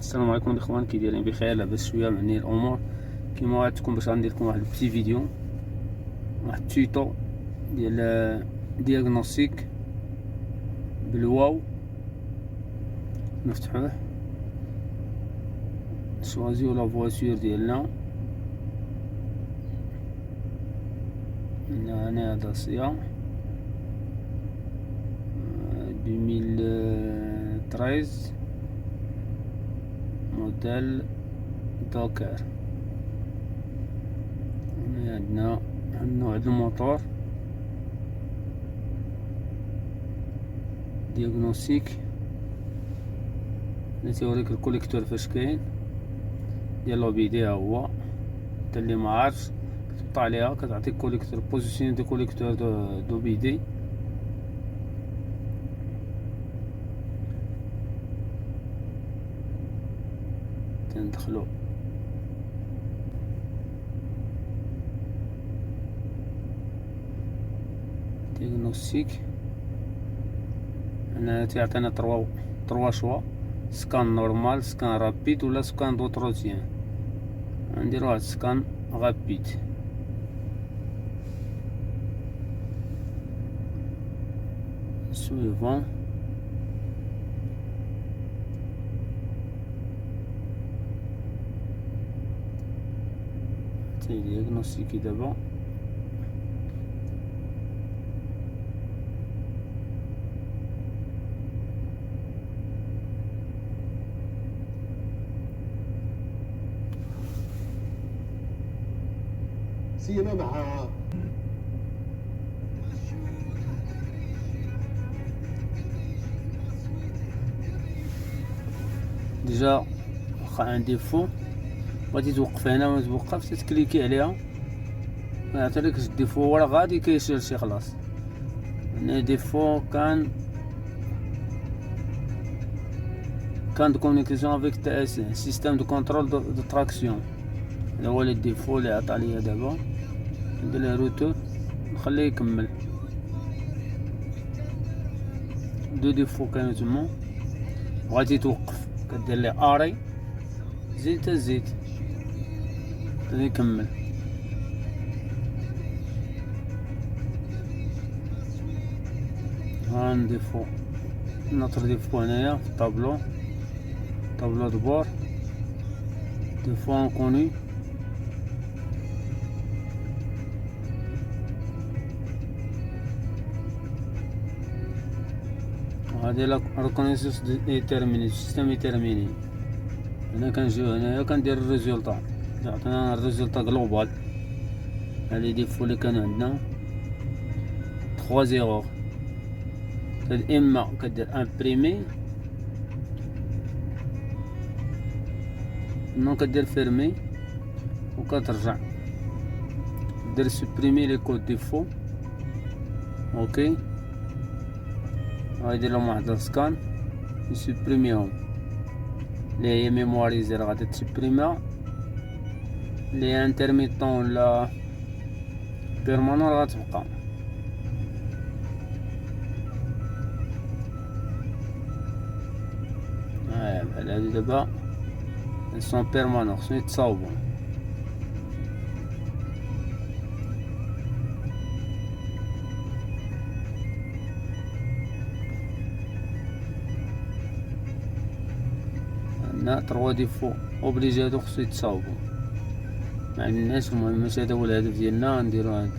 السلام عليكم الاخوان، كي دايرين؟ بخير؟ لاباس شويه معني الامور كيما وعدتكم باش غندير لكم واحد البتي فيديو، واحد تويتو ديال دياغنوستيك بالواو. نفتحوه، نشوازيو لا فواتور ديالنا. هنا داسيا 2013 موديل دوكر. هنا عندنا نوع الموتور دياغنوستيك اللي تيوريك الكوليكتور فاش كاين ديال لوبيدي. ها هو حتى اللي ما عارفش كتحط عليها كتعطيك كوليكتور بوزيسيون دو كوليكتور دو بيدي. تندخلو دياغنوستيك. هنا تيعطينا تروا شوا: سكان نورمال، سكان رابيد، ولا سكان دوتروتيان. غنديرو واحد سكان رابيد. سويفون. دياغنوستيكي دابا. سيما مع ديجا واخا عندي فو بغيتي توقف هنا ما توقفش، تكليكي عليها ما يعطيلكش الديفو ولا غادي كيشيرشي خلاص. هنا ديفو كان دو كومونيكاسيون افيك تي اس ان سيستيم دو كونترول دو تراكسيون. هذا هو الديفو اللي عطا ليا دابا. ندير له روتور نخليه يكمل. دو ديفو كانوا تما. بغيتي توقف كدير لي اري، زيد تزيد غادي يكمل. ها نديفو نطر ديفو هنايا في الطابلو دو بور، ديفو انكوني. هادي لا ريكونيسيس ديتيرميني سيستيم ديتيرميني. هنا كنجيو هنايا كندير الريزولطا، يعطينا الريزولطا جلوبال. هادي ديفو اللي كانوا عندنا 3 زيرو. اما كدير امبريمي، نو كدير فيرمي وكترجع دير سوبريمي لي كود ديفو. اوكي، غيدير لهم واحد السكان يسوبريميهم. اللي هي ميمواريزير غادي تسوبريميها، اللي هي انترميتون ولا بيرمانون غتبقى. بحال هادي دابا سون بيرمانون خصو يتصاوبو. عندنا 3 ديفو اوبليجي هادو خصو يتصاوبو. معندناش، المهم ماشي هذا هو الهدف ديالنا. نديرو هذا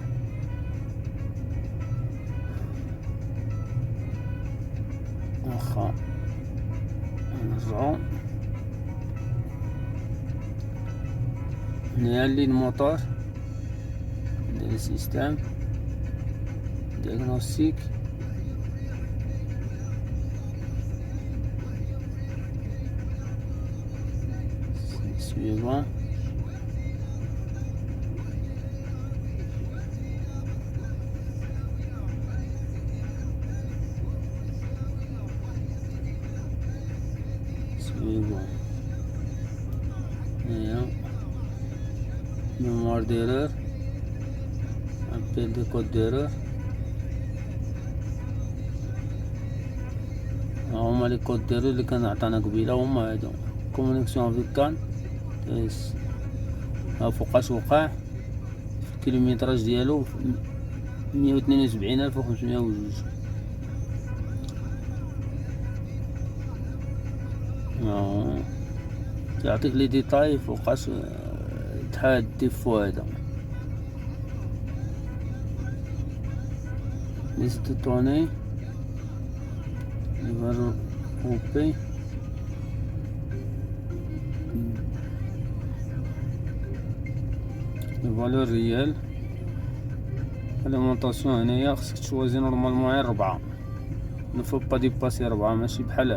واخا نرجعو. هنايا اللي الموتور ديال السيستم دياغنوستيك. سويفون. سويفون. هنايا mémoire d'erreur، appel de code d'erreur. هما لي كود ديالو اللي كان عطانا قبيله هما هادو. كومونيكسيون افيك كان ها فوقاش وقع. الكيلومتراج ديالو 172,502. تعطيك لي ديتاي فوقاش تحاد الديفو هذا. ليست طوني ليفر اوبي الفالور ريال. اليمونطاسيون هنايا خصك تشوازي نورمالمون غير 4، نفو با ديباسي 4، ماشي بحال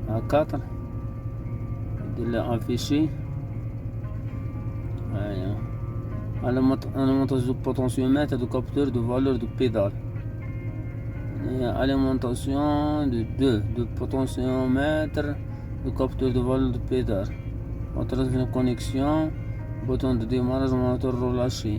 ها 4. دير لها افيشي. هاهي alimentation de potentiomètre de capteur de valeur de pédale. Alimentation de 2 de potentiomètre de capteur de valeur de pédale. Autorisation de connexion, bouton de démarrage, moteur relâché.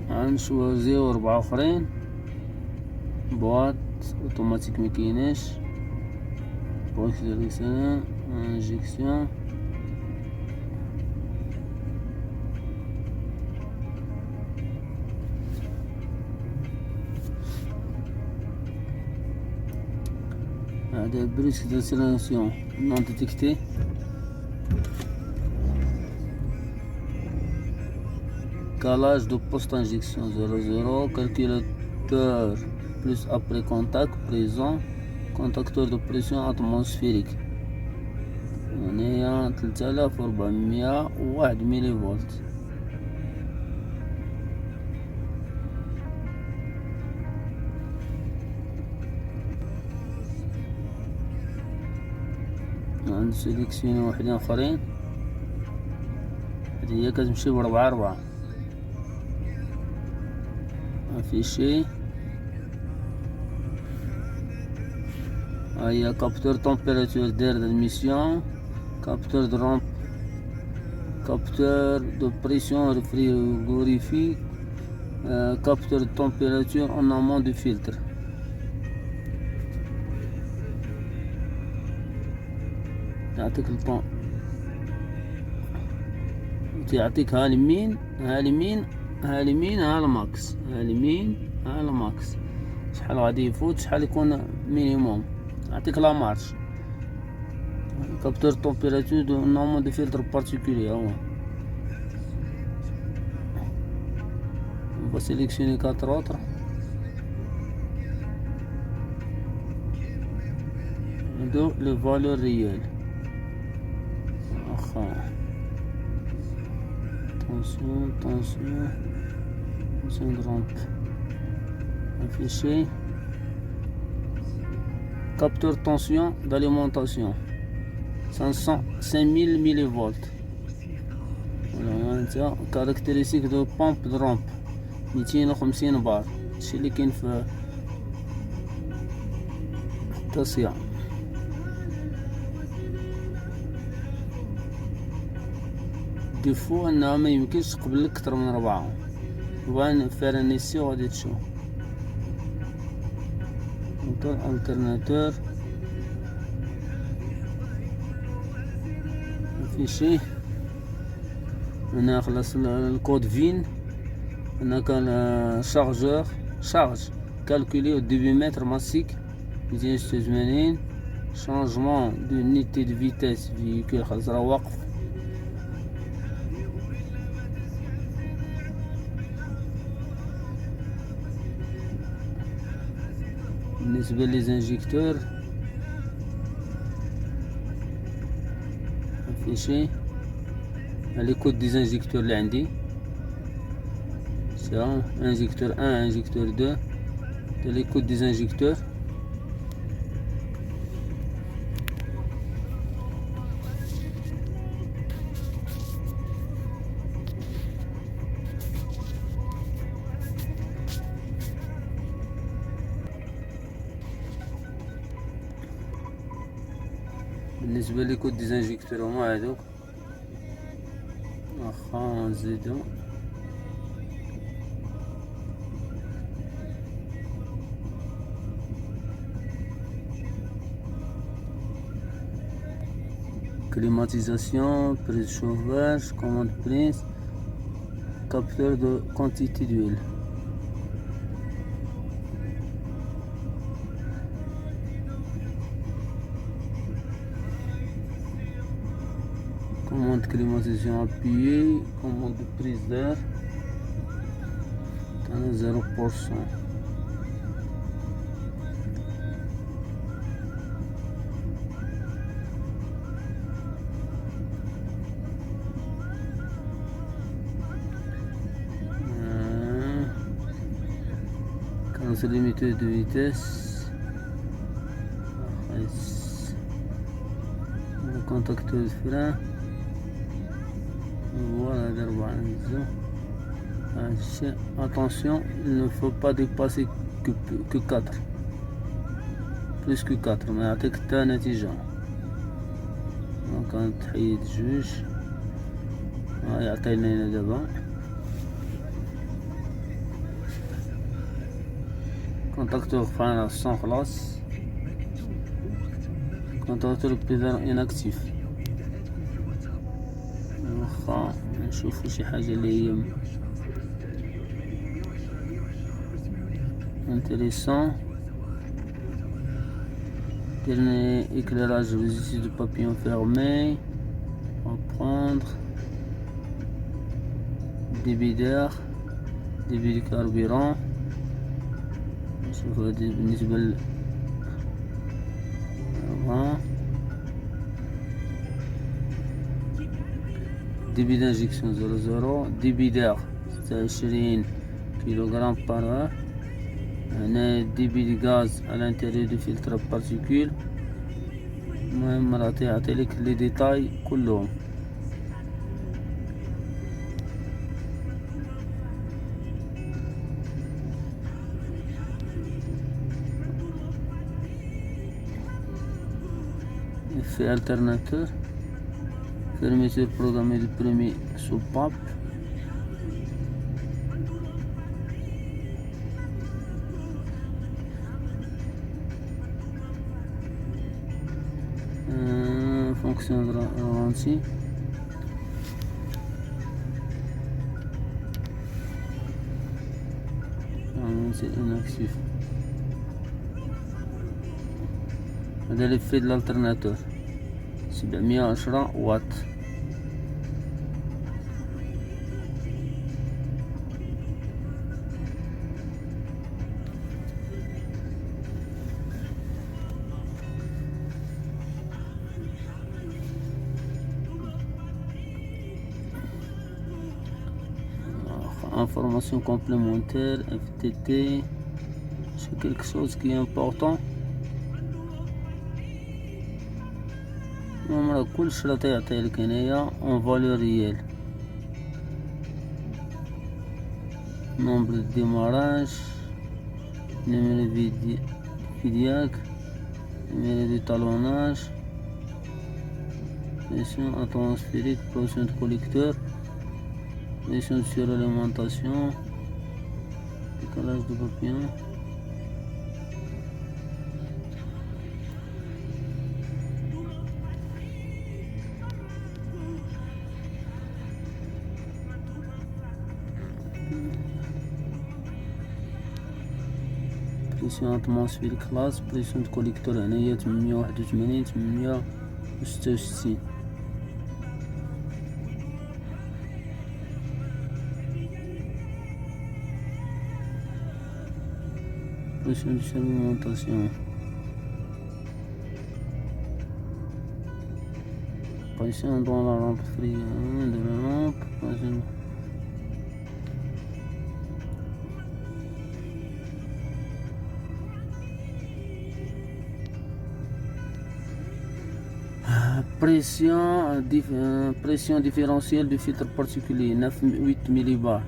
غنشوازيو 4 اخرين. بواط اوتوماتيك مكيناش. بوكس ديريكسيون انجيكسيون. هذا بريسك ديسيلاسيون نون ديتيكتي. Calage de poste injection 00, calculateur plus après contact présent, contacteur de pression atmosphérique. On est à 3401 millivolts. غنسيليكسيوني وحدين اخرين. هادي هي كتمشي بربعة ربعة. affiché. Il y a capteur température d'air d'admission, capteur de rampe, capteur de pression frigorifique, capteur de température en amont du filtre. يعطيك الطون، يعطيك ها اليمين ها اليمين ها اليمين ها الماكس، ها اليمين ها الماكس، شحال غادي يفوت شحال يكون مينيموم. يعطيك لا مارش. كابتور تومبيراتور دو نورمال دو فيلتر بارتيكولي ها هو. on va sélectionner 4 autres. de les valeurs réelles. Attention de rampe. Affiché. Capteur tension d'alimentation 5000 millivolts. Voilà, caractéristique de pompe de rampe 250 بار. هادشي اللي كاين في التصيع. ديفو انها ما يمكنش تقبل لك اكثر من 4. وان فرنسي وغادي تشوف موتور الترناتور. فيشي هنا خلاص الكود فين. هنا كان شارجور شارج كالكولي او ديبيمتر ماسيك 286. شانجمون دو نيتي دو فيتاس فيكول خلاص راه واقف. بالنسبة لي زانجيكتور افيشي لي كود دي زانجيكتور اللي عندي سا انجيكتور 1 انجيكتور 2 لي كود دي زانجيكتور. بالنسبة لي كود دي زانجيكتور هما هادوك واخا نزيدو climatisation, prise de chauffage, commande prise, capteur de quantité d'huile. Commande climatisation appuyée, commande de prise d'air, 0%. Carrosserie limitée de vitesse, le contacteur de frein. Voilà, attention, il ne faut pas dépasser que 4, plus que 4, mais avec ta نتيجة. Donc نتحيد جوج يعطينا هنا دابا contacteur frein sans خلاص, contacteur pédale inactif. واخا نشوفو شي حاجة اللي هي intéressant. Dernier éclairage ici de papillon fermé. On va prendre débit d'air, débit de carburant. نشوفو هادي بالنسبة débit d'injection 0,0, débit d'air 20 kg par heure. هنا débit de gaz à l'intérieur du filtre à particules. المهم راه يعطيلك لي ديتاي كلهم. Effet alternateur, fermeture programmée du premier soupape. Fonction de ralenti. C'est inactif. هذا l'effet de l'alternateur 710 واط. Information complémentaire, FTT, c'est quelque chose qui est important. المهم كلشي راه تيعطيلك هنايا اون فالور ريال. nombre de démarrage, numéro Vidiac, numéro de talonnage, pression atmosphérique, pression de collecteur, pression de suralimentation, décalage de papillon. pression atmosphérique classe, pression de collecteur هنايا 881 866. pression de suralimentation, pression dans la lampe de la lampe, pression différentielle du filtre particulier 8 millibars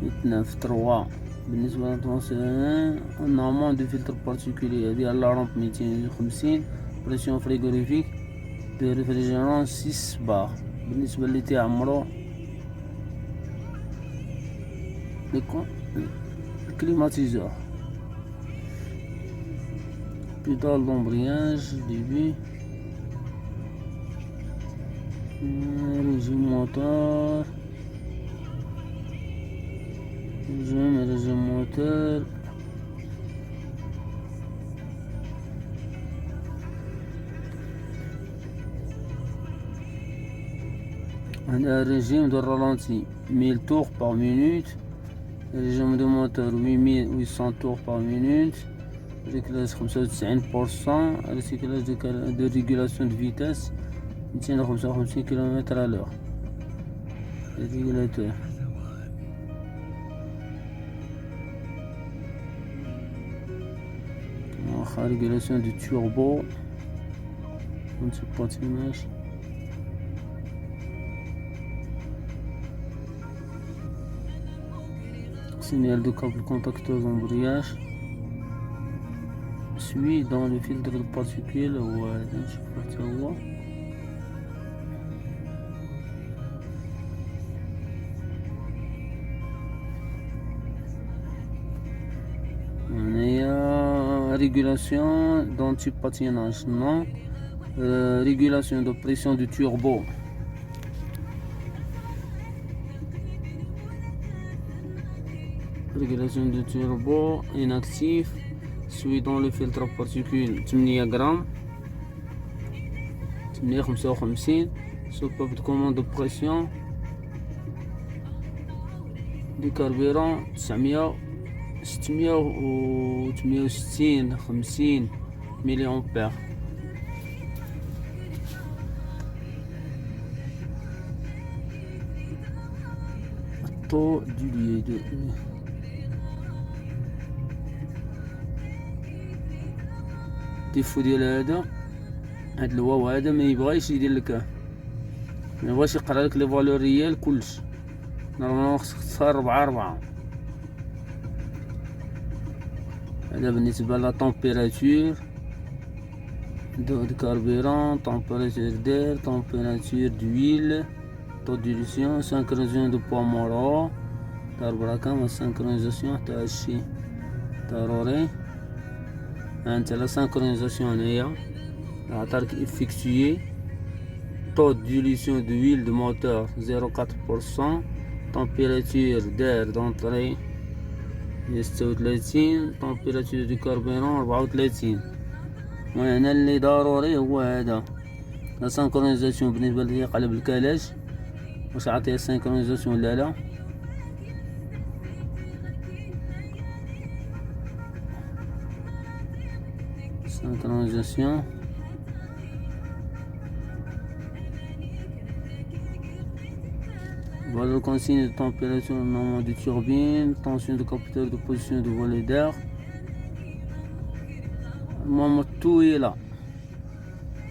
893. بالنسبة للترانسفير نورمال دو فلتر بارتيكولي هادي على لامب 250. بريسيون فريغوريفيك دو ريفريجيرون 6 بار. بالنسبة اللي تيعمرو الكليماتيزور. بيدال d'embrayage début. Régime moteur. Régime moteur. Un régime de ralenti 1000 tours par minute. Régime de moteur 8800 tours par minute. Réglage 95%. Recyclage de régulation de vitesse 255 km/h. Régulateur. Régulation du turbo. On ne sait pas d'image. Signal de câble contacteur d'embrayage. Suit dans le filtre de particules. Ouais, je sais pas savoir. Régulation d'anti-patinage, non. Régulation de pression du turbo. Régulation du turbo inactif. Suit dans le filtre à particules 8 grammes. 855. Soupape de commande de pression. Du carburant 900. 668 50 milliampères. Taux du lieu de défaut ديال هذا الواو هذا ما يبغيش يدير لك، ما يبغاش يقرا لك لي فالور ريال كلش. نورمالمون خصك تختار 4. هذا بالنسبة لا température de carburant, température d'air, température d'huile, taux d'édition, synchronisation de poids moro. ضرب رقم السynchronisation حتى هادشي ضروري. هانت لا synchronisation هنايا عطاك effectué. taux d'édition d'huile de moteur 0,4%. température d'air d'entrée 36. température du carburant 34. وهنا اللي ضروري هو هذا لا سانكرونيزاسيون. بالنسبه لي قلب الكلاج واش عطيه سانكرونيزاسيون ولا لا. سانكرونيزاسيون voilà le consigne de température normale de turbine, tension de capteur de position de volet d'air. المهم الطويلة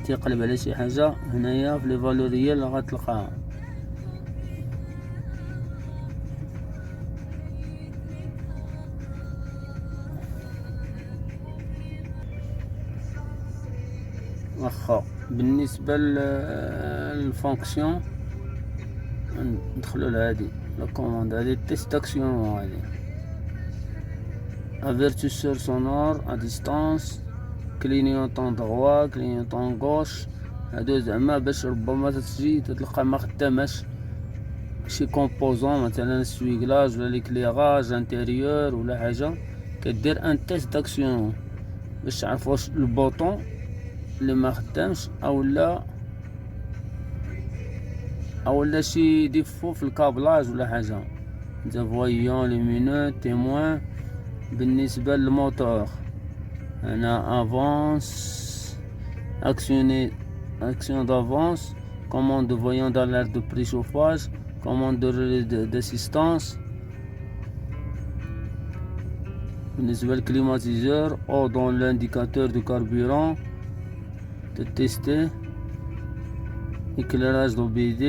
تيقلب على شي حاجة هنايا في لي فالوريال اللي غتلقاها. واخا بالنسبة للفونكسيون ندخلو لهادي لا كوموند هادي تيست داكسيون. هادي avertisseur sonore à distance, clignotant droit, clignotant gauche. هادو زعما باش ربما تجي تلقى ما خداماش شي كومبوزون مثلا السويكلاج ولا ليكليراج انتيريور ولا حاجه، كدير ان تيست داكسيون باش تعرف واش البوطون اللي ما خدامش او لا شي ديفو في الكابلاج ولا حاجه. انت فويون لومينو تيموان. بالنسبه للموتور هنا افونس action d'avance, commande de voyant d'alerte de préchauffage, commande de relais d'assistance. بالنسبة للكليماتيزور ou dans l'indicateur de carburant de tester. éclairage d'OBD,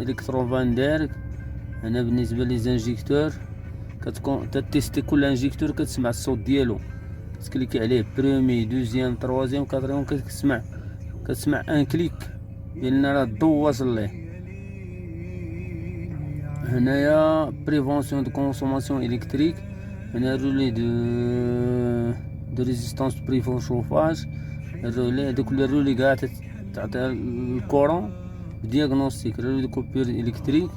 électrovanderg. هنا بالنسبة للانجيكتور كتستي كل انجيكتور كتسمع الصوت ديالو، تكليكي عليه برومي دوزيام تروازيام كاتريام كتسمع كتسمع ان كليك بان راه الضو واصل ليه. هنايا بريفونسيون دو كونسوماسيون الكتريك، هنا رولي دو ريزيستانس دو بريفون شوفاج، الرولي هادوك الرولي كاع تعطي الكورون دياغنوستيك، رولي دو كوبير الكتريك.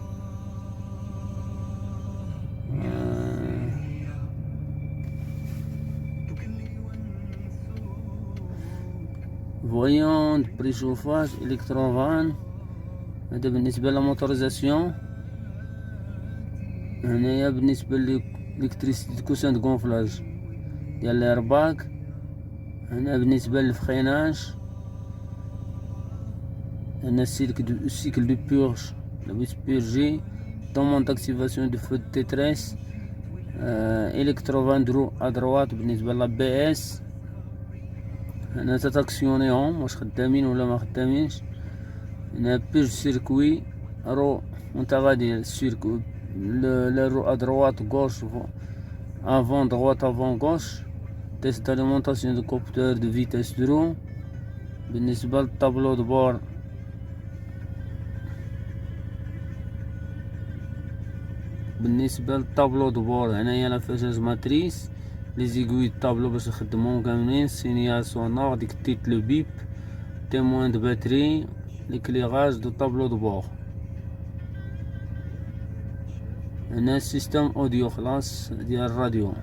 فويون دو بريشوفاج الكتروفان، هذا بالنسبة للموتوريزاسيون. هنايا بالنسبة للإلكتريسيتي كوسان دو كونفلاج ديال الإيرباك. هنا بالنسبة للفخيناج، هنا السيكل دو بيرج لابد بيرجي، دوموند داكتيفاسيون دو فو دو تيتريس، إلكتروفان درو أدروات بالنسبة لا بي إس. هنا تتاكسيونيهم واش خدامين ولا ما خدامينش. هنا بيرج سيركوي رو وانت غادي السيركو رو أدروات غوش افون دغوات افون غوش، تيست داليمونطاسيون دو كوبتور دو فيتاس درو. بالنسبة للطابلو دو بور، هنايا لافاشاج ماتريس، لي زيغوي الطابلو باش نخدمهم كاملين، سينيال سونور ديك تيت لو بيب، تيموان دو باتري، ليكليغاج دو طابلو دو بور. هنا سيستم اوديو خلاص ديال الراديو،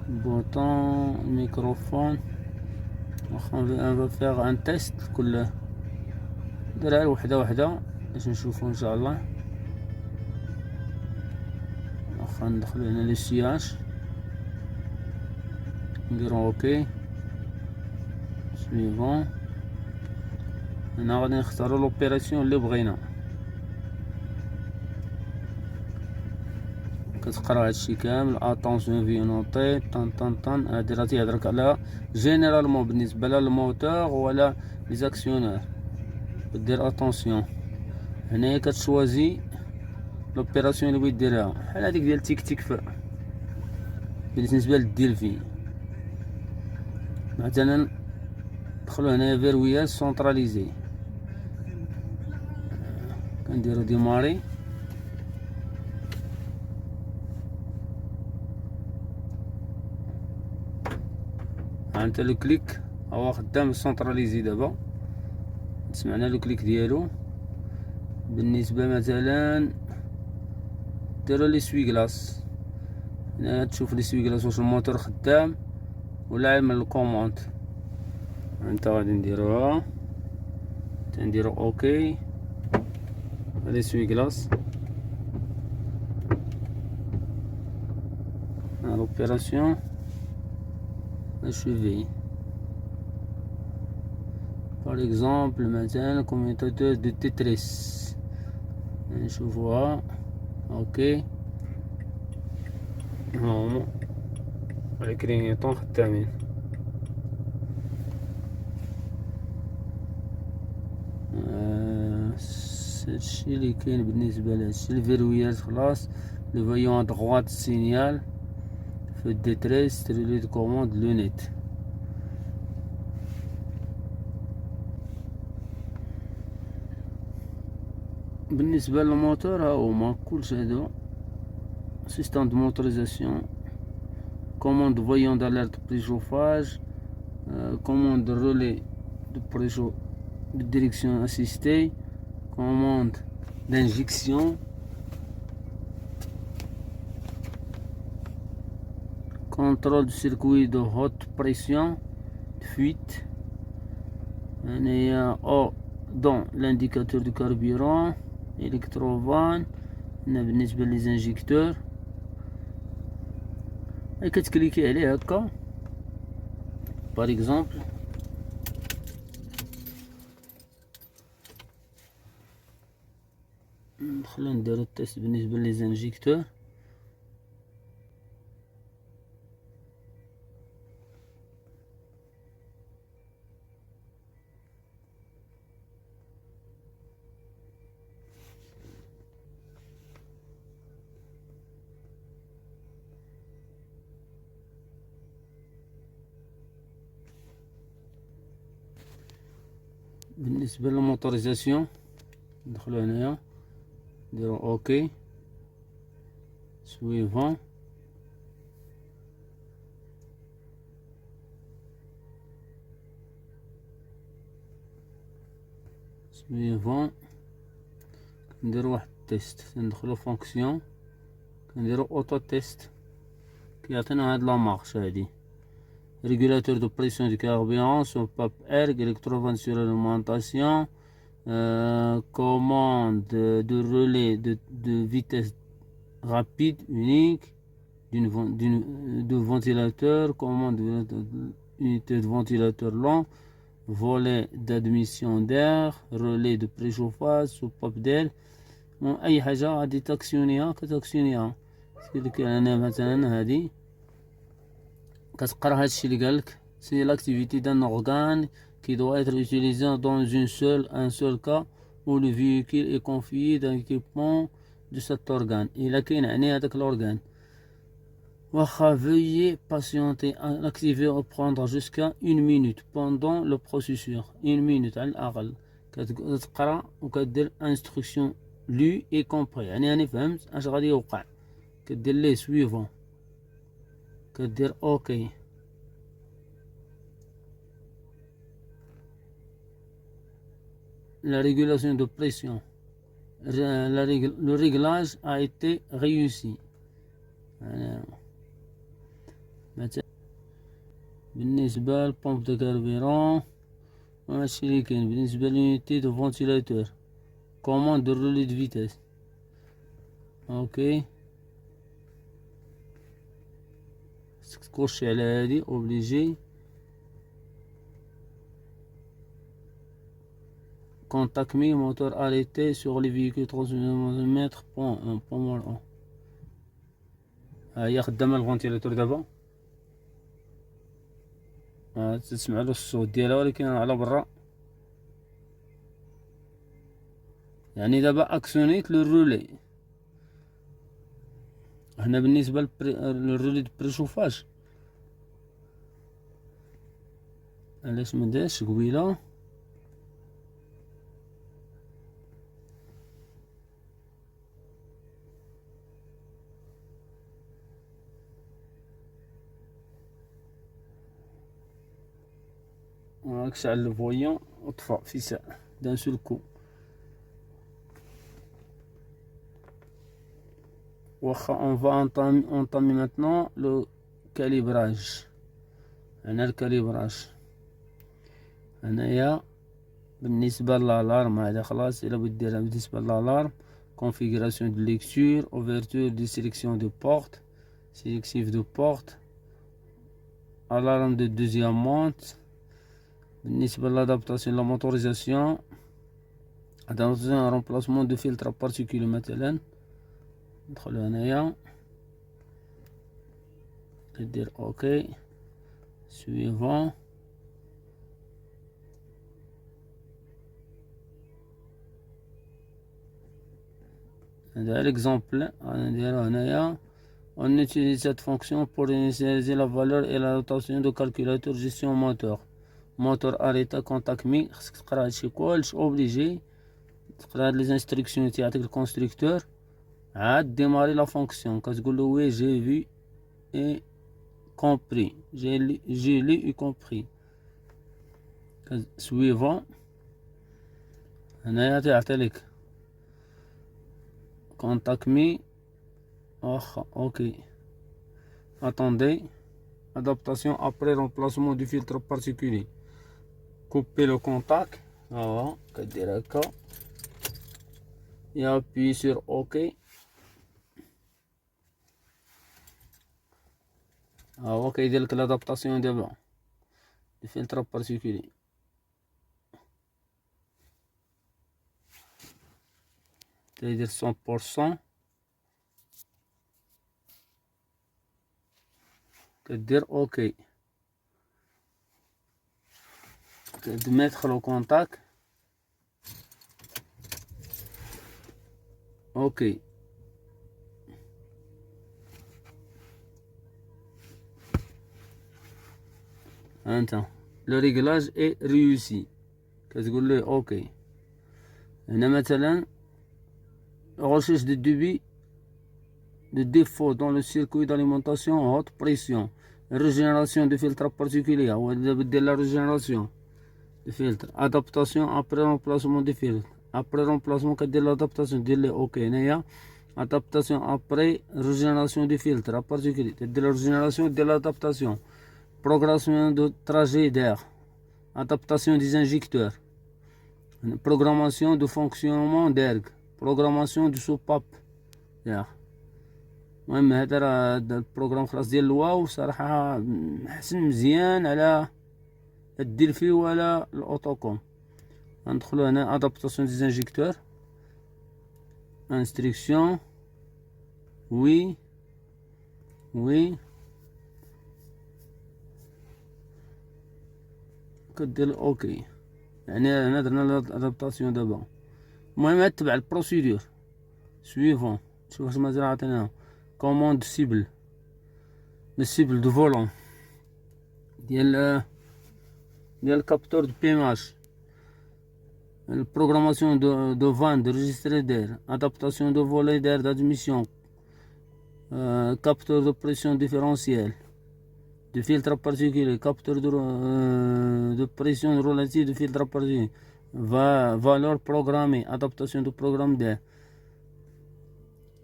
بوطون ميكروفون. واخا on va faire un test كل درها وحده وحده باش نشوفو ان شاء الله. واخا ندخلو هنا لي سياج، نديرو اوكي سويفون. هنا غادي نختارو لوبيراسيون اللي بغينا، كتقرا هادشي كامل. اتونسيون في نوطي طن طن طن. هادي راه تيهضرك على جينيرالمون بالنسبه للموتور ولا لي زاكسيونور، دير اتونسيون. هنايا كتشوازي لوبيراسيون اللي بغيت ديرها، بحال هاديك ديال تيك تيك بالنسبه للديلفين. مثلا ندخلو هنايا فيروياج سونطراليزي، كنديرو ديماري. انت لو كليك هو خدام سونطراليزي. دابا سمعنا لو كليك ديالو. بالنسبه مثلا ديرو لي سوي كلاص، هنا تشوف لي سوي كلاص واش الموتور خدام ولا عامل الكوموند. انت غادي نديروها، تنديرو اوكي لي سوي كلاص. لوبيراسيون achevée. Par exemple مثلا commutateur de Tetris نشوفوها اوكي. هاهما لي كلينيطون خدامين. هادشي اللي كاين بالنسبه لهادشي. الفيروياج خلاص. لو فويون دغوات السينيال في الديتريس تريلي دو كوموند لونيت. بالنسبه للموتور ها هما كلشي هادو سيستم دو موتوريزاسيون، commande voyant d'alerte préchauffage, commande relais de de direction assistée, commande d'injection, contrôle du circuit de haute pression, de fuite. Il y a dans l'indicateur du carburant, électrovanne, بالنسبة les injecteurs. كتكليكي عليه هكا باغ اكزومبل. خلينا نديرو التيست بالنسبه لي زانجيكتور. بالنسبة للموتوريزاسيون ندخلو هنايا نديرو اوكي سويفون. سويفون نديرو واحد التيست ندخلو فونكسيون كنديرو اوتو تيست كيعطينا هاد لا مارش هادي régulateur de pression du carburant sur PAP R électrovanne sur l'alimentation commande de relais de vitesse rapide unique de ventilateur, commande unité de ventilateur long, volet d'admission d'air, relais de préchauffage, soupape d'air. أي حاجة غادي تاكسيونيها كتاكسيونيها. سيدك أنا مثلا هادي كتقرا هادشي اللي قالك سي l'activité d'un organe qui doit être utilisé dans un seul cas où le véhicule est confié d'un équipement de cet organe. إلا كاين يعني هذاك الأورغان. واخا veuillez patienter à activer ou prendre jusqu'à 1 minute pendant le processus. 1 minute على الأقل كتقرا وكدير instruction lu et compris يعني أنا فهمت اش غادي يوقع كدير ليه suivant كدير اوكي. La régulation de pression le réglage a été réussi. بالنسبة للبومب دو كاربيرون هادشي اللي كاين. بالنسبة للونيتي دو فونتيلاتور commande de relais de vitesse. Ok. تكوشي على هادي obligé. Contact mi moteur arrêté sur les véhicules 300 mètres point 1 point 1. هي خدامة الفونتيلاتور دابا تسمع له الصوت ديالها ولكن على برا يعني دابا اكسونيت لو رولي. هنا بالنسبة للرولي دو بريشوفاج علاش مداش قبيلة راك شعل الفويون وطفى في ساعة دان سول كو. واخا on va entamer maintenant le calibrage. هنا الكاليبراج هنايا بالنسبة للالارم هذا خلاص إلا بغيت ديرها بالنسبة للالارم configuration de lecture ouverture de sélection de porte sélective de porte alarme de deuxième monte. بالنسبة للادابتاسيون لا موتوريزاسيون adaptation remplacement de filtre à particules مثلا ندخل هنايا ندير اوكي سويفون. هذا l'exemple نديرو هنايا. on utilise cette fonction pour initialiser la valeur et la notation de calculateur gestion moteur arrêté contact mi. خصك تقرا هادشي كلش اوبليجي تقرا هاد لي انستركسيون تاعك الكونستركتور عاد ديماري لا فونكسيون كتقول له وي جي في اي كومبري جي لي اي كومبري سويفون. هنايا تيعطي لك contact mi واخا اوكي attendez adaptation après remplacement du filtre particulier couper le contact كدير هكا et appuyer sur ok. هو كيدير لك l'adaptation دابا du filtre particulier. تيدير 100% كدير اوكي mettre le contact ok. Attends, le réglage est réussi كتقول له اوكي. هنا مثلا recherche de débit de défaut dans le circuit d'alimentation à haute pression, régénération de filtre particulier. هو دابا دير لا régénération de filtre, adaptation après remplacement de filtre. après remplacement كدير l'adaptation دير ليه اوكي. هنايا adaptation après régénération de filtre à particulier تدير la régénération دير l'adaptation. programmation de trajet d'air, adaptation des injecteurs, programmation de fonctionnement d'erg, programmation de soupape. المهم هذا راه البروغرام خلاص ديال الواو صراحة محسن مزيان على الدلفي ولا الاوتوكوم. غندخلو هنا adaptation des injecteurs, instruction oui oui كدير اوكي. يعني هنا درنا الادابتاسيون دابا. المهم تبع البروسيدور سويفون. شوف واش مازال عطيناها commande cible, le cible de volant ديال le capteur de PMH, la programmation de vanne, de registre d'air, adaptation de volet d'air d'admission, capteur de pression différentielle, de filtre particulier, capteur de pression relative de filtre particulier, valeur programmée, adaptation de programme d'air.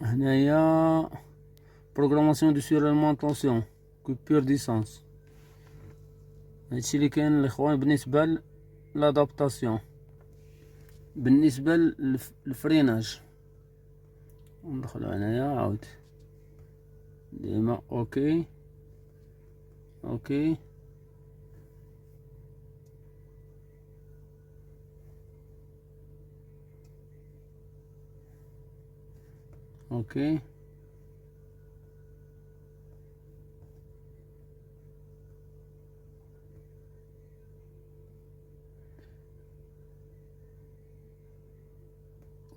هنايا programmation de suralimentation, coupure d'essence. هادشي اللي كاين الاخوان بالنسبه لادابتاسيون. بالنسبه للفريناج ندخلو هنايا عاود ديما اوكي اوكي اوكي.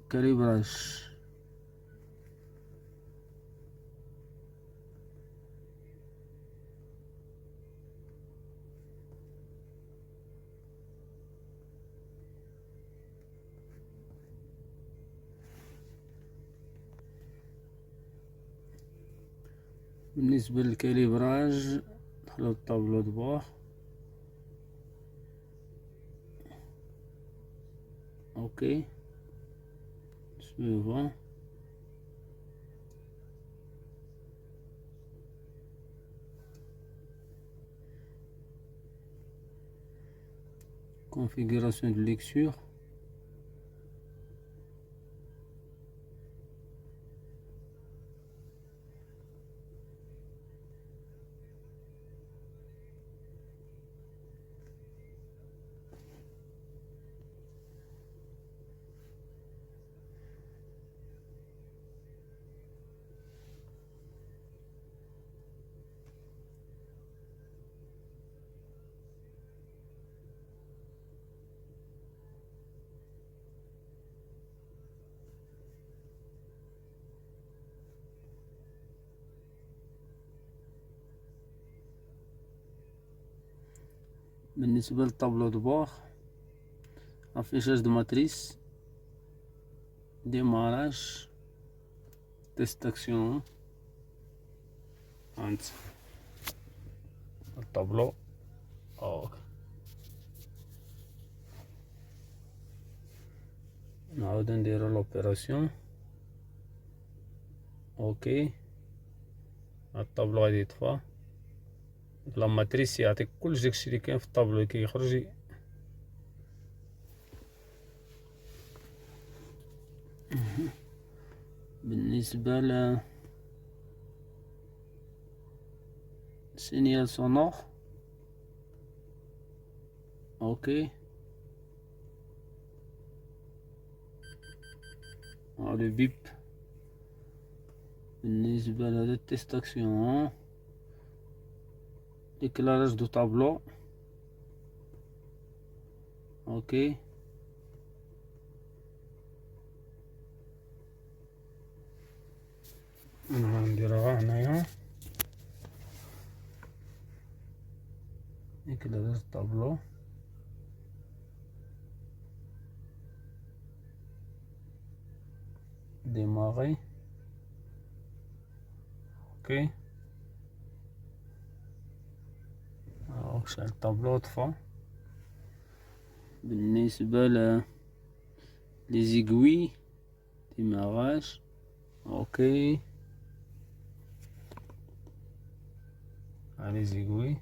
كاليبراج بالنسبة للكاليبراج ندخلو الطابلو دو بور اوكي suivant. Configuration de lecture. بالنسبة للطابلو دو بور affichage de matrice, démarrage, test d'action. الطابلو اوكي. نعاود نديرو لوبيراسيون اوكي. الطابلو غادي يطفى. لا ماتريس يعطيك كلشي داكشي اللي كاين في الطابلو كيخرج. بالنسبة ل سينيال سونور اوكي. لو بيب بالنسبة لهذا التيست اكسيون éclairage du tableau اوكي. نديروها هنايا éclairage du tableau démarrer. اوكي شغل الطابلو طفى. بالنسبة لي زيغوي ديماراج اوكي لي زيغوي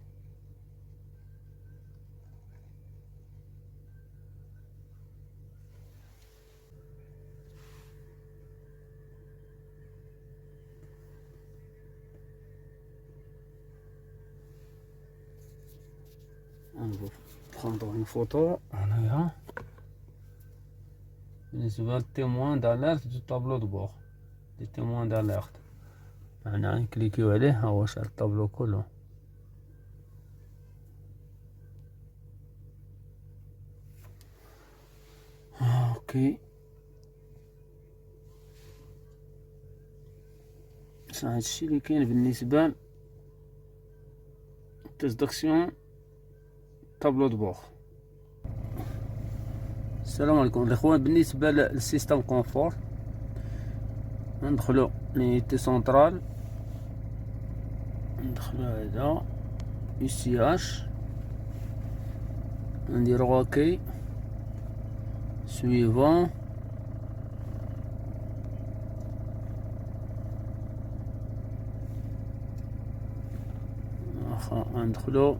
On va prendre une photo. هنايا بالنسبة للتيموان داليرت دو طابلو دو بور دي تيموان داليرت هنا نكليكيو عليه ها هو شعل الطابلو كله. اوكي هادشي اللي كاين بالنسبة لتيست داكسيون طابلو دو بور. السلام عليكم الاخوان. بالنسبه للسيستم كونفور ندخلو لونيتي سونطرال، ندخلو هذا UCH نديرو اوكي سويفون. واخا ندخلو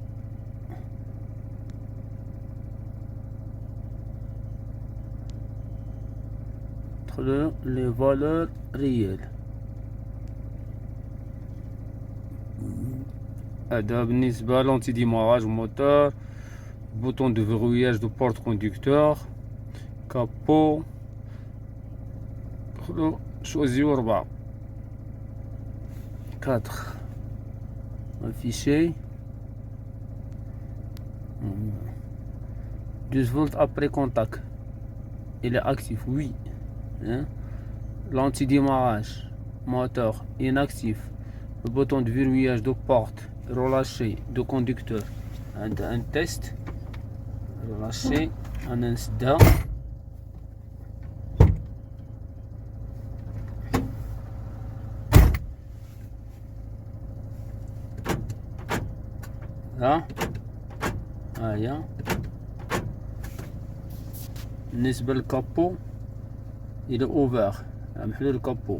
les valeurs réelles. هذا بالنسبة لونتي ديماراج موتور، bouton de verrouillage de porte conducteur, capot. choisir 4 affiché 12 volts après contact. Il est actif, oui. L'anti-démarrage moteur inactif. Le bouton de verrouillage de porte relâché de conducteur. Un test relâché un instant. Là هيا بالنسبة للكابو il est ouvert محلول الكابو.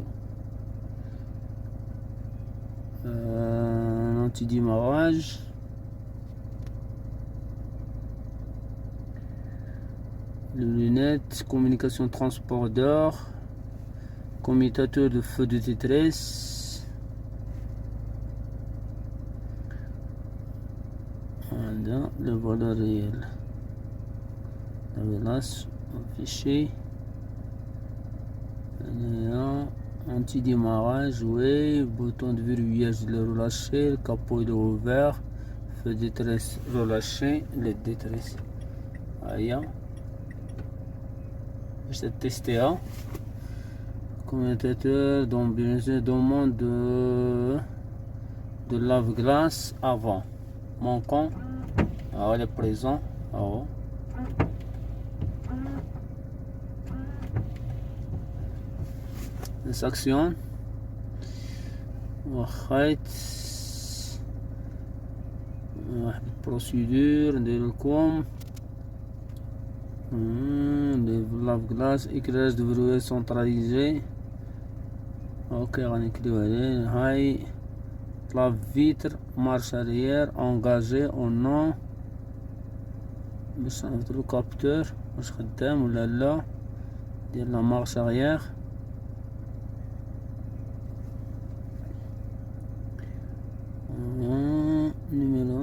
anti démarrage les lunettes, communication transpondeur, commutateur de feu de détresse. Voilà le valeur réel. La menace affichée. Anti-démarrage, oui. Bouton de verrouillage le relâché, le capot est ouvert, feu de détresse relâché, le détresse. Aïe. Je vais tester. Commutateur, donc bien sûr, demande de lave-glace avant. Manquant. Ah, elle est présent. Oh. s'actionne. واخا واحد البروسيدور ندير لكم لاف كلاس éclairage de verrouillage centralisé. اوكي غنكليو عليه. هاي لاف فيتر مارش اريير انغاجي او نو باش نعرفو الكابتور واش خدام ولا لا. ديال لا مارش اريير. numéro.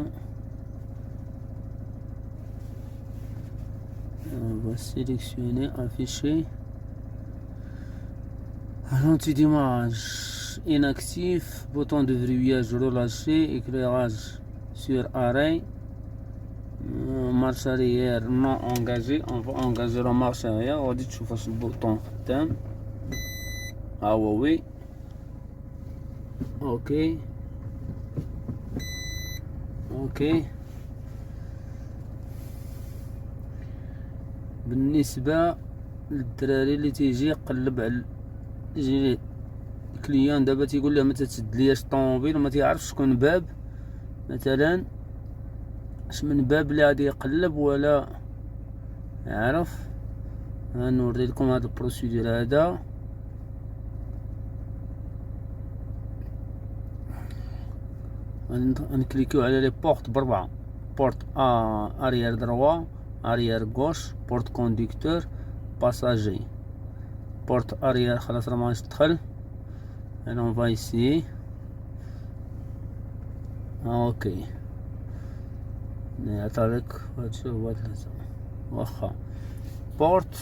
On va sélectionner, afficher. Anti-démarrage inactif, bouton de verrouillage relâché, éclairage sur arrêt, marche arrière non engagée. On va engager la marche arrière. On dit que je fasse le bouton thème. Ah oui. Ok. اوكي بالنسبه للدراري اللي تيجي يقلب على يجي كليان دابا تيقول له ما تسد لياش الطوموبيل وما تيعرفش شكون باب مثلا، اش من باب اللي غادي يقلب ولا يعرف. غنوري لكم هاد البروسيدور هذا. غنكليكيو على لي بورت بربعة، بورت اريير دروا، اريير غوش، بورت كونديكتور، باساجي. بورت اريير خلاص راه ماغاديش تدخل. انا اون فا ايسي. اوكي نعطيك هادشي هو ثلاثة. واخا بورت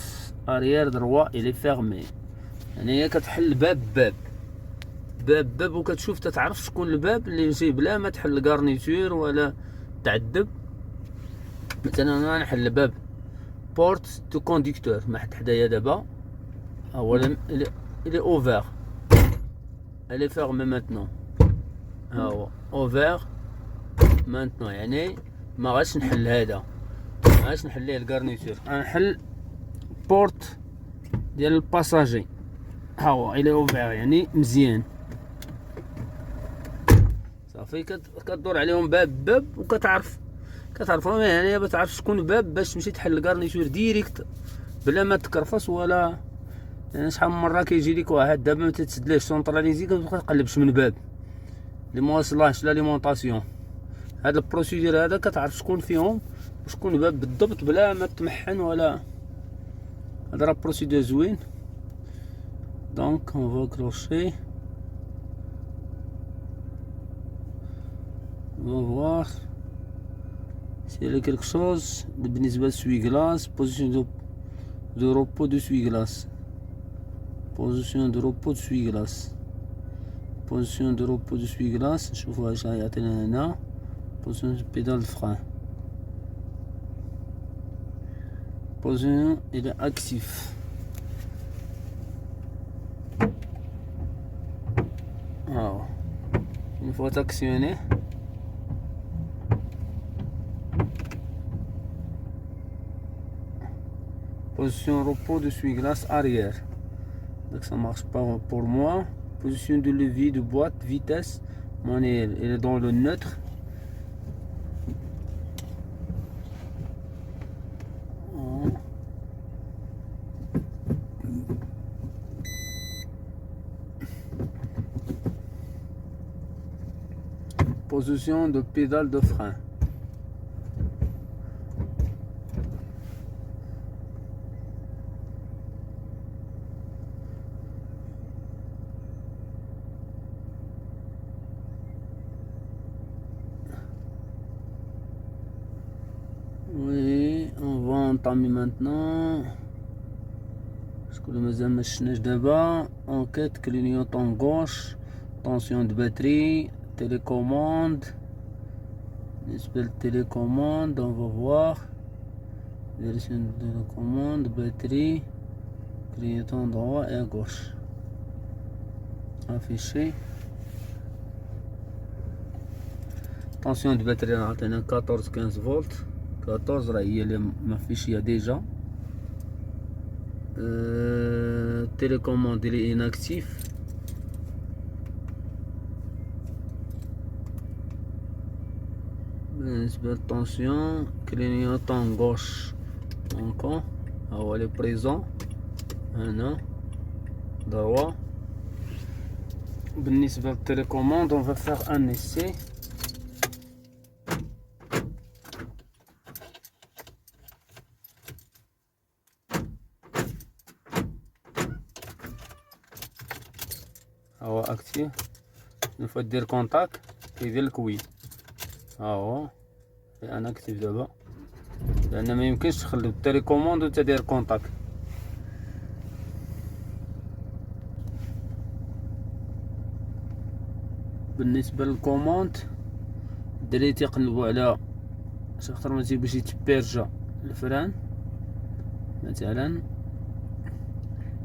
اريير دروا الي فيرمي، يعني هي كتحل باب وكتشوف تتعرف شكون الباب اللي يجي بلا ما تحل كارنيتور ولا تعذب. مثلا انا نحل باب بورت دو كونديكتور، ما حد حدايا دابا. اولا الي اوفر، الي فيرمي ماتنون. ها هو اوفر ماتنون، يعني ما غاش نحل هذا، ما غاش نحل ليه الكارنيتور. غنحل بورت ديال الباساجي. ها هو الي اوفر يعني مزيان. صافي كدور عليهم باب كتعرفهم، يعني باش تعرف شكون باب باش تمشي تحل الكارنيتور ديريكت بلا ما تكرفص ولا. يعني شحال من مره كيجي لك واحد دابا ما تتسدليش سونطراليزي كتبقى تقلبش من باب اللي ما وصلهاش لاليمونطاسيون. هاد البروسيدور هذا كتعرف شكون فيهم وشكون باب بالضبط بلا ما تمحن ولا. هذا راه بروسيدور زوين. دونك اون فا كلوشي اون فوار سي كيلك شوز بالنسبه للسوي كلاس. بوزيسيون دو روبو دو سوي كلاس، بوزيسيون دو روبو دو سوي كلاس، بوزيسيون دو روبو دو سوي كلاس. نشوفو اش غيعطينا هنا. بوزيسيون بيدال دو فران، بوزيسيون الى اكتيف. هاو une fois actionné. Position repos de essuie-glace arrière. Donc ça marche pas pour moi. Position de levier de boîte, vitesse manuelle, elle est dans le neutre. Position de pédale de frein. Oui, on va entamer maintenant. Parce que le mazal ma شفناش دابا. Enquête clignotant gauche, tension de batterie, télécommande. Télécommande, on va voir. Version de télécommande, batterie, clignotant droit et à gauche. Affiché. Tension de batterie عطينا 14-15 volts. 14 راه هي اللي مافيشيه ديجا. télécommande il est inactif. بالنسبة للطونسيون كلينيوطون غوش encore هو لي بريزون هنا دروا. بالنسبة للتيليكوموند on va faire un essai. هو اكتيف. une fois دير كونتاك كيدير لك وي. ها هو انا اكتيف دابا لان ما يمكنش تخلي التيليكوموند وانت داير كونتاك. بالنسبه للكوموند الدراري تيقلبوا على شي خطر ما تيبغيش يتبيرجا الفران. مثلا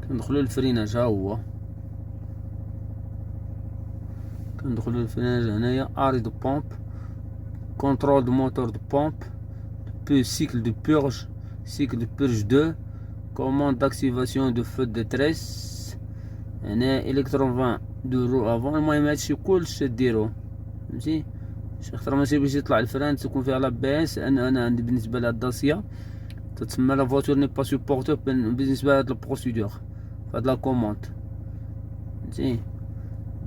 كندخلو للفريناج. ها هو كندخلو للفريناج هنايا اري دو بومب، contrôle de moteur de pompe, cycle de purge 2, commande d'activation de feu de détresse, هنا الكترون 20 دورو افون. المهم هادشي كلشي ديروه فهمتي، شي خطره ماشي باش يطلع الفران تكون فيها لاباس. انا عندي بالنسبه لهاد الداسيا تتسمى لا فواتور ني با سوبورتور بالنسبه لهاد البروسيدور فهاد لا كوموند فهمتي.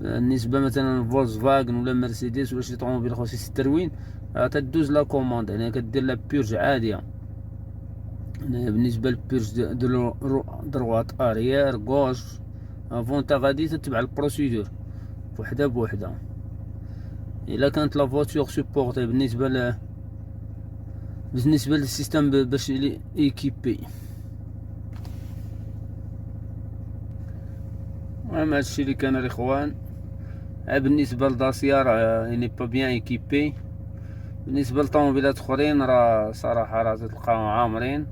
بالنسبه مثلا لفولكس فاغن ولا مرسيدس ولا شي طوموبيل خاص ستروين تدوز لا كوموند هنا كدير لا بيرج عاديه. هنا بالنسبه للبيرج دروات اريير غوش افون تا غادي تتبع البروسيدور بوحده بوحده. الا كانت لا فواتور سوبورتي بالنسبه للسيستم باش ايكيبي. المهم هادشي اللي كان الاخوان. بالنسبه لداسيا راه ني با بيان ايكيبي. بالنسبه لطوموبيلات اخرين راه صراحه راه تلقاهم عامرين.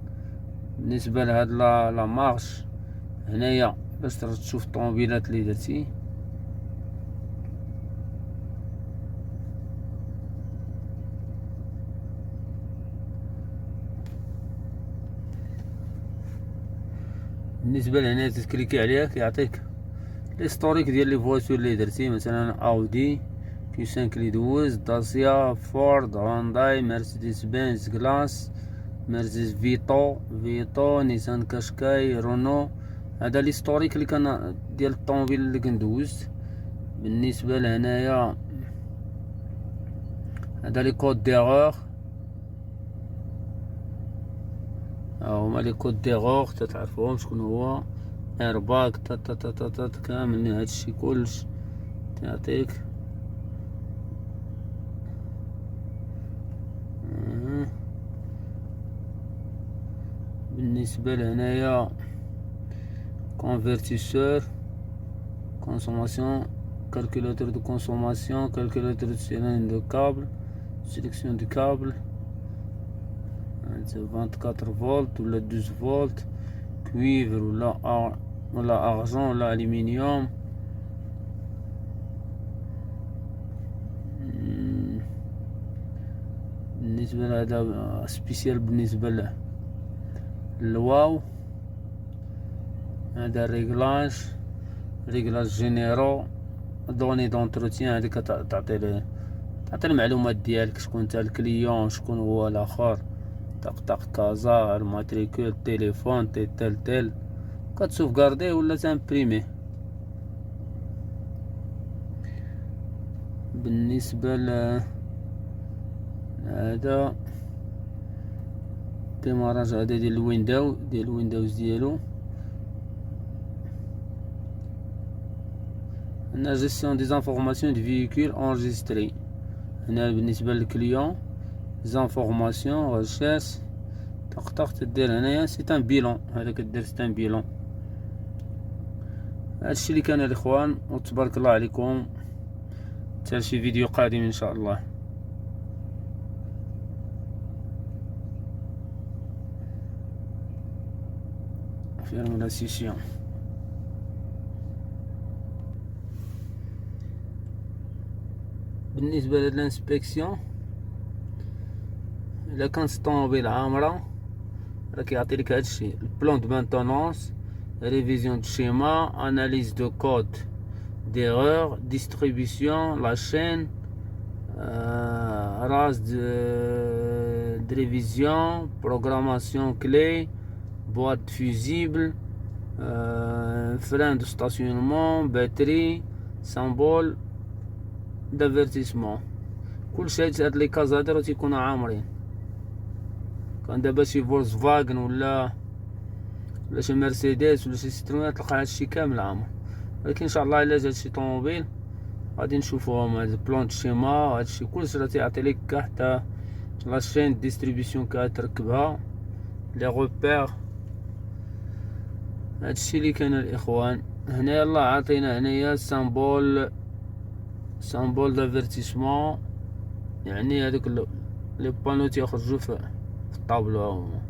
بالنسبه لهاد لا مارش هنايا باش تشوف الطوموبيلات اللي درتي. بالنسبه لهنا تكليكي عليها كيعطيك ليستوريك ديال لي فواتور اللي درتي، مثلا اودي Q5 اللي دوز، داسيا، فورد، هونداي، مرسيدس بنز كلاس، مرسيدس فيتو، نيسان كاشكاي، رونو. هذا ليستوريك اللي كان ديال الطوموبيل اللي كندوز. بالنسبه لهنايا هذا لي كود ديغور، هما لي كود ديغور تتعرفوهم شكون هو. ايرباك تا تا تا تا تا كامل هادشي كلش تعطيك. بالنسبة لهنايا convertisseur consommation calculateur de consommation calculateur de cylindre de câble sélection du câble 24 volts ولا 12 volts cuivre ولا argent ولا aluminium. بالنسبة لهذا سبيسيال بالنسبة للواو. هذا ريغلاج جينيرو دوني دونتروتيان. هذيك تعطي المعلومات ديالك شكون نتا الكليون شكون هو الاخر طق كازا الماتريكول تيليفون تيل كتسوف كارديه ولا تامبريميه. بالنسبه هذا ديماراج هذا ديال الويندوز ديالو. هنا جيستيون دي زانفورماسيون دي فييكول اونجستري. هنا بالنسبه للكليون زانفورماسيون ريشيرش طق تدير هنايا سي ان بيلون. هذا كدير سي ان بيلون. هادشي اللي كان الاخوان وتبارك الله عليكم. حتى شي فيديو قادم ان شاء الله. ferme la session. بالنسبة للانسبكسيون الا كانت الطوموبيل عامرة راه كيعطي لك هادشي البلان دو مانتونونس ريفيزيون دو شيما اناليز دو كود d'erreur distribution la chaîne race de révision programmation clé boîte fusible frein de stationnement batterie symbole d'avertissement. كلشي هاد لي كاز هادو راه تيكونوا عامرين. كان دابا شي فولكس فاغن ولا شي مرسيدس ولا شي ستروين تلقى هادشي كامل عامر. ولكن ان شاء الله الا جات شي طوموبيل غادي نشوفوهم هاد البلون شيما هادشي كلشي راه تيعطي لك كاع حتى لاشين ديستريبيسيون كتركبها لي غوبير. هادشي اللي كان الاخوان. هنا يلا عطينا هنايا سامبول دافيرتيسمون، يعني هادوك لي بانو تيخرجوا في الطابلو هما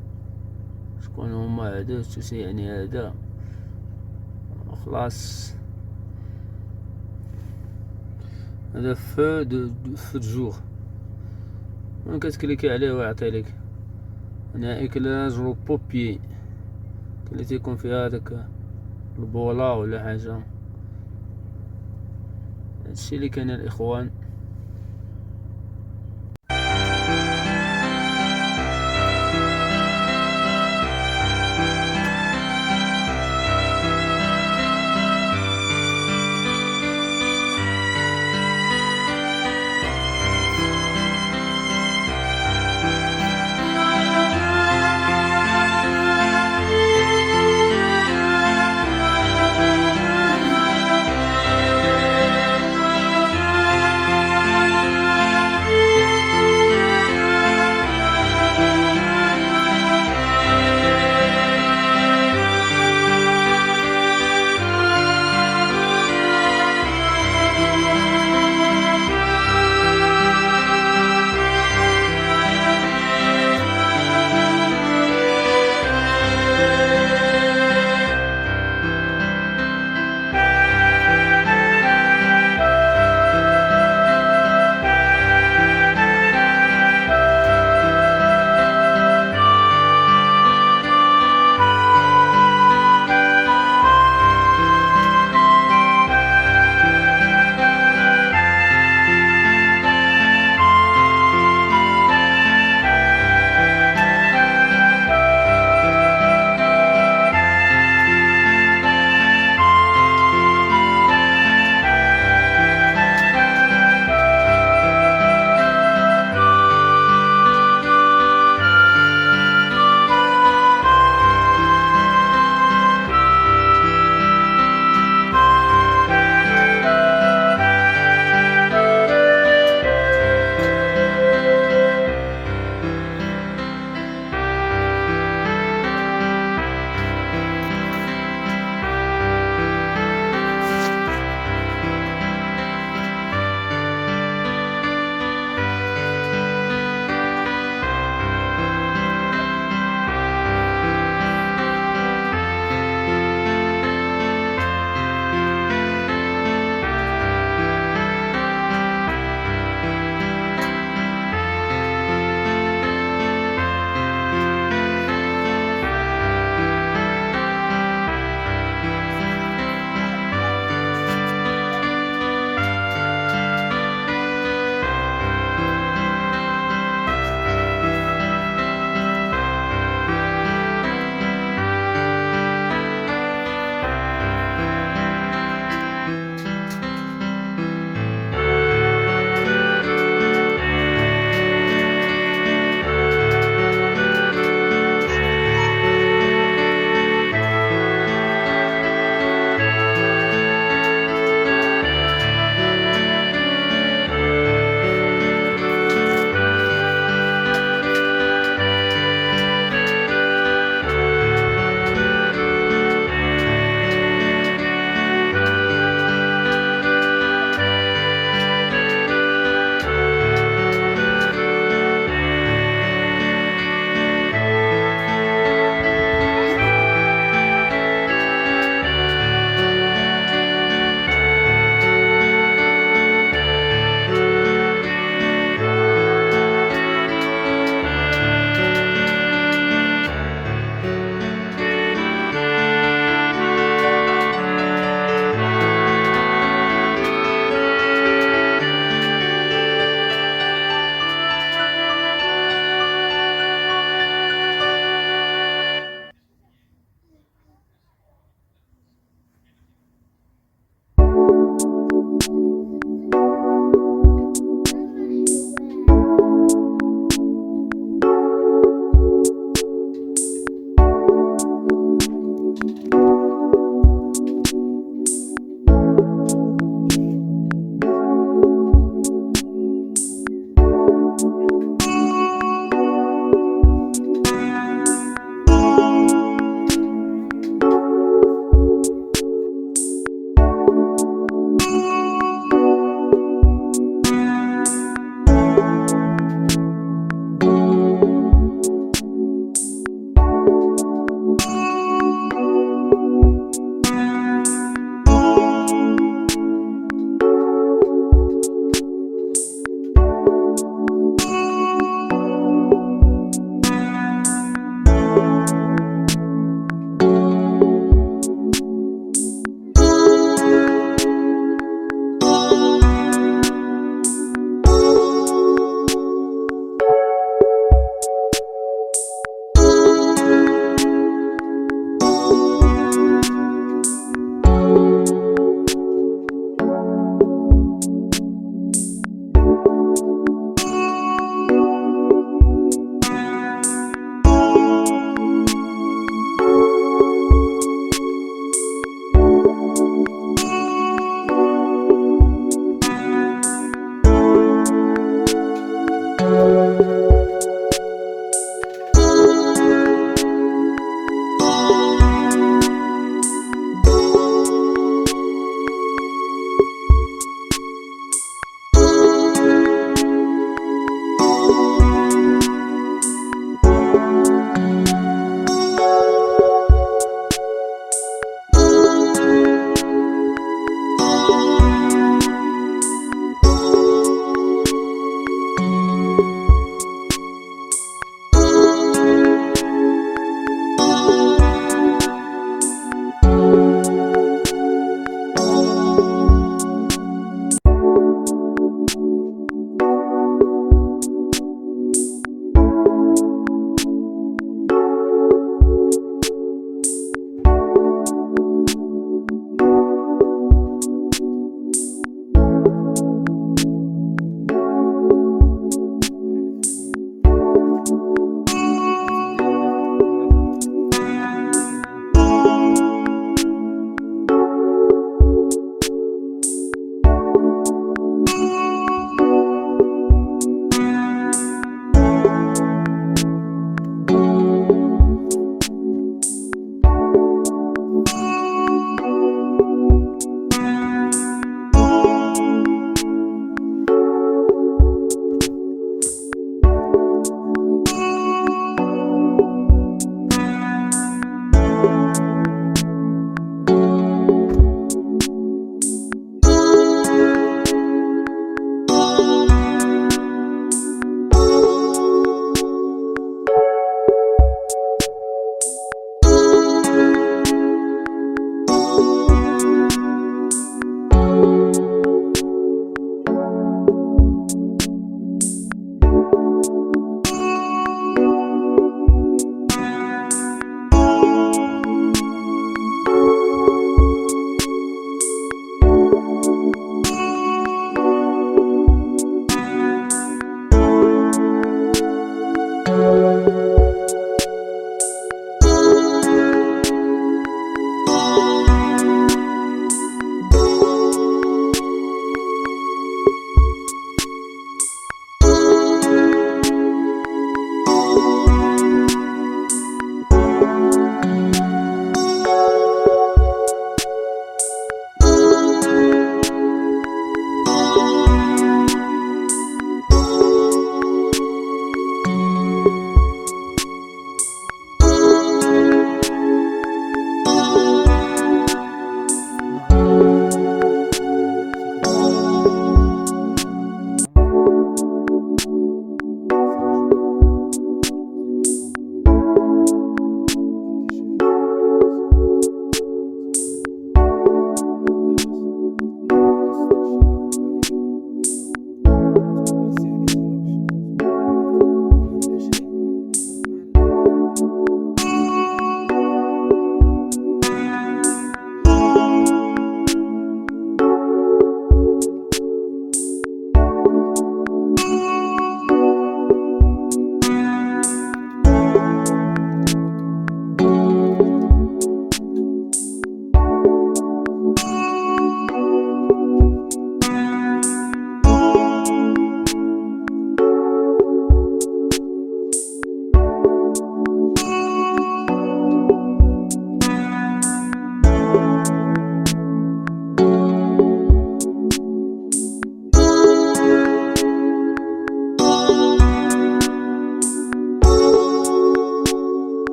شكون هما هادو شي يعني هذا خلاص. هذا فو دو جور وين كتكليكي عليه ويعطي لك هنا ايكلاج روبو بيي اللي تيكون فيها هذاك البولا ولا حاجه. هادشي اللي كان الاخوان.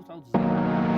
وتعاود تزيد.